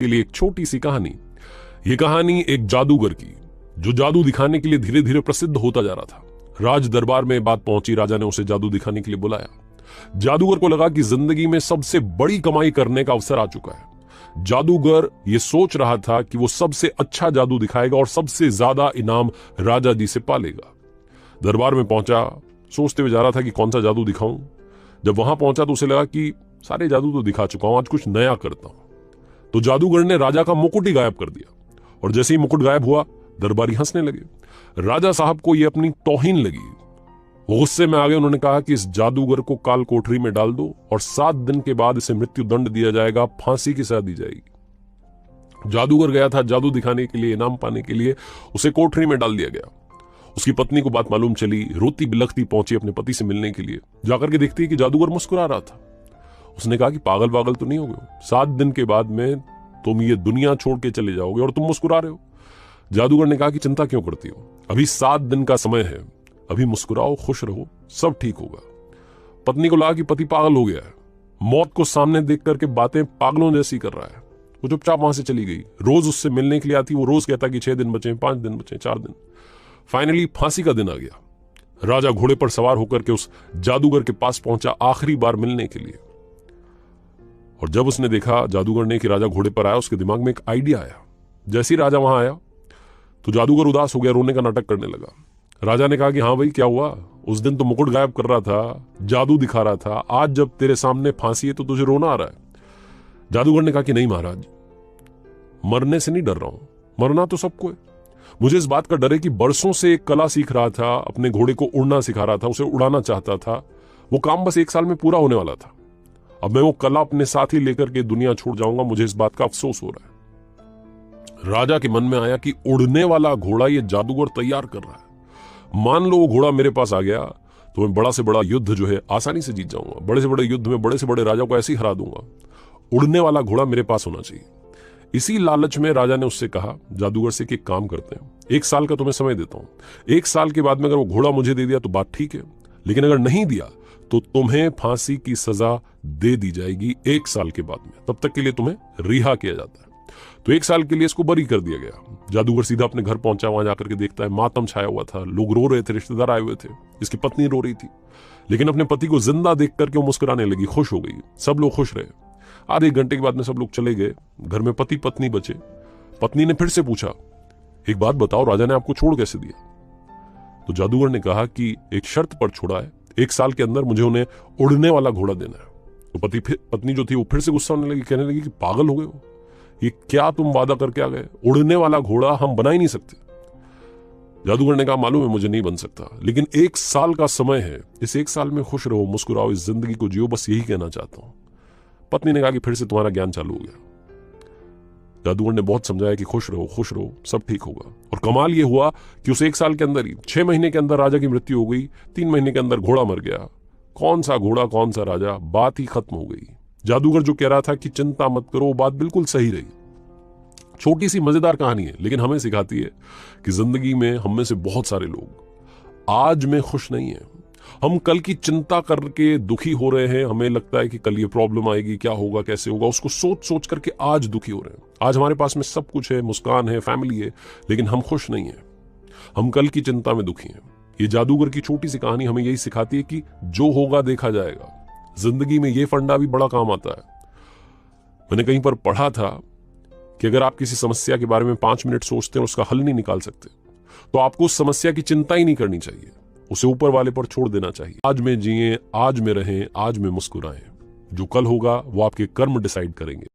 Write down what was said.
के लिए एक छोटी सी कहानी। ये कहानी एक जादूगर की, जो जादू दिखाने के लिए धीरे धीरे प्रसिद्ध होता जा रहा था। राज दरबार में बात पहुंची, राजा ने उसे जादू दिखाने के लिए बुलाया। जादूगर को लगा कि जिंदगी में सबसे बड़ी कमाई करने का अवसर आ चुका है। जादूगर ये सोच रहा था कि वो सबसे अच्छा जादू दिखाएगा और सबसे ज्यादा इनाम राजा जी से पालेगा। दरबार में पहुंचा, सोचते हुए जा रहा था कि कौन सा जादू दिखाऊं। जब वहां पहुंचा तो उसे लगा कि सारे जादू तो दिखा चुका हूं, आज कुछ नया करता हूं। तो जादूगर ने राजा का मुकुट ही गायब कर दिया, और जैसे ही मुकुट गायब हुआ दरबारी हंसने लगे। राजा साहब को यह अपनी तौहीन लगी। वो गुस्से में आ गए। उन्होंने कहा कि इस जादूगर को काल कोठरी में डाल दो और 7 दिन के बाद इसे मृत्यु दंड दिया जाएगा, फांसी की सजा दी जाएगी। जादूगर गया था जादू दिखाने के लिए, इनाम पाने के लिए। उसे कोठरी में डाल दिया गया। उसकी पत्नी को बात मालूम चली, रोती बिलखती पहुंची अपने पति से मिलने के लिए। जाकर के देखती है कि जादूगर मुस्कुरा रहा था। उसने कहा कि पागल पागल तो नहीं हो गए, 7 दिन के बाद में तुम ये दुनिया छोड़ के चले जाओगे और तुम मुस्कुरा रहे हो। जादूगर ने कहा कि चिंता क्यों करती हो, अभी 7 दिन का समय है, अभी मुस्कुराओ, खुश रहो, सब ठीक होगा। पत्नी को लगा कि पति पागल हो गया है, मौत को सामने देख करके बातें पागलों जैसी कर रहा है। वो चुपचाप वहां से चली गई। रोज उससे मिलने के लिए आती। वो रोज कहता कि 6 दिन बचे, 5 दिन बचे, 4 दिन। फाइनली फांसी का दिन आ गया। राजा घोड़े पर सवार होकर के उस जादूगर के पास पहुंचा आखिरी बार मिलने के लिए। और जब उसने देखा जादूगर ने कि राजा घोड़े पर आया, उसके दिमाग में एक आइडिया आया। जैसे ही राजा वहां आया तो जादूगर उदास हो गया, रोने का नाटक करने लगा। राजा ने कहा कि हाँ भाई, क्या हुआ? उस दिन तो मुकुट गायब कर रहा था, जादू दिखा रहा था, आज जब तेरे सामने फांसी है तो तुझे रोना आ रहा है। जादूगर ने कहा कि नहीं महाराज, मरने से नहीं डर रहा हूं, मरना तो सबको है। मुझे इस बात का डर है कि बरसों से एक कला सीख रहा था, अपने घोड़े को उड़ना सिखा रहा था, उसे उड़ाना चाहता था। वो काम बस 1 साल में पूरा होने वाला था। अब मैं वो कला अपने साथ ही लेकर के दुनिया छोड़ जाऊंगा। मुझे इस बात का अफसोस हो रहा है। राजा के मन में आया कि उड़ने वाला घोड़ा ये जादूगर तैयार कर रहा है। मान लो वो घोड़ा मेरे पास आ गया तो मैं बड़ा से बड़ा युद्ध जो है आसानी से जीत जाऊंगा। बड़े से बड़े युद्ध में बड़े से बड़े राजा को ऐसे ही हरा दूंगा। उड़ने वाला घोड़ा मेरे पास होना चाहिए। इसी लालच में राजा ने उससे कहा, जादूगर से, कि एक काम करते हैं, 1 साल का तुम्हें समय देता हूं। 1 साल के बाद में अगर वो घोड़ा मुझे दे दिया तो बात ठीक है, लेकिन अगर नहीं दिया तो तुम्हें फांसी की सजा दे दी जाएगी 1 साल के बाद में। तब तक के लिए तुम्हें रिहा किया जाता है। तो 1 साल के लिए इसको बरी कर दिया गया। जादूगर सीधा अपने घर पहुंचा। वहां जाकर के देखता है मातम छाया हुआ था, लोग रो रहे थे, रिश्तेदार आए हुए थे, इसकी पत्नी रो रही थी। लेकिन अपने पति को जिंदा देख करके वो मुस्कुराने लगी, खुश हो गई। सब लोग खुश रहे। आधे 1 घंटे के बाद में सब लोग चले गए। घर में पति पत्नी बचे। पत्नी ने फिर से पूछा, एक बात बताओ, राजा ने आपको छोड़ कैसे दिया? तो जादूगर ने कहा कि एक शर्त पर छोड़ा है, 1 साल के अंदर मुझे उन्हें उड़ने वाला घोड़ा देना है। तो पत्नी जो थी वो फिर से गुस्सा होने लगी, कहने लगी कि पागल हो गए हो, ये क्या तुम वादा करके आ गए? उड़ने वाला घोड़ा हम बना ही नहीं सकते। जादूगर ने कहा, मालूम है मुझे नहीं बन सकता, लेकिन 1 साल का समय है, इस 1 साल में खुश रहो, मुस्कुराओ, इस जिंदगी को जियो, बस यही कहना चाहता हूं। पत्नी ने कहा कि फिर से तुम्हारा ज्ञान चालू हो गया। जादूगर ने बहुत समझाया कि खुश रहो, सब ठीक होगा। और कमाल ये हुआ कि उस 1 साल के अंदर ही 6 महीने के अंदर राजा की मृत्यु हो गई। 3 महीने के अंदर घोड़ा मर गया। कौन सा घोड़ा, कौन सा राजा, बात ही खत्म हो गई। जादूगर जो कह रहा था कि चिंता मत करो, बात बिल्कुल सही रही। छोटी सी मजेदार कहानी है, लेकिन हमें सिखाती है कि जिंदगी में हम में से बहुत सारे लोग आज में खुश नहीं है। हम कल की चिंता करके दुखी हो रहे हैं। हमें लगता है कि कल ये प्रॉब्लम आएगी, क्या होगा, कैसे होगा, उसको सोच सोच करके आज दुखी हो रहे हैं। आज हमारे पास में सब कुछ है, मुस्कान है, फैमिली है, लेकिन हम खुश नहीं है। हम कल की चिंता में दुखी हैं। ये जादूगर की छोटी सी कहानी हमें यही सिखाती है कि जो होगा देखा जाएगा। जिंदगी में ये फंडा भी बड़ा काम आता है। मैंने कहीं पर पढ़ा था कि अगर आप किसी समस्या के बारे में 5 मिनट सोचते हैं और उसका हल नहीं निकाल सकते, तो आपको उस समस्या की चिंता ही नहीं करनी चाहिए, उसे ऊपर वाले पर छोड़ देना चाहिए। आज में जिएं, आज में रहें, आज में मुस्कुराएं। जो कल होगा वो आपके कर्म डिसाइड करेंगे।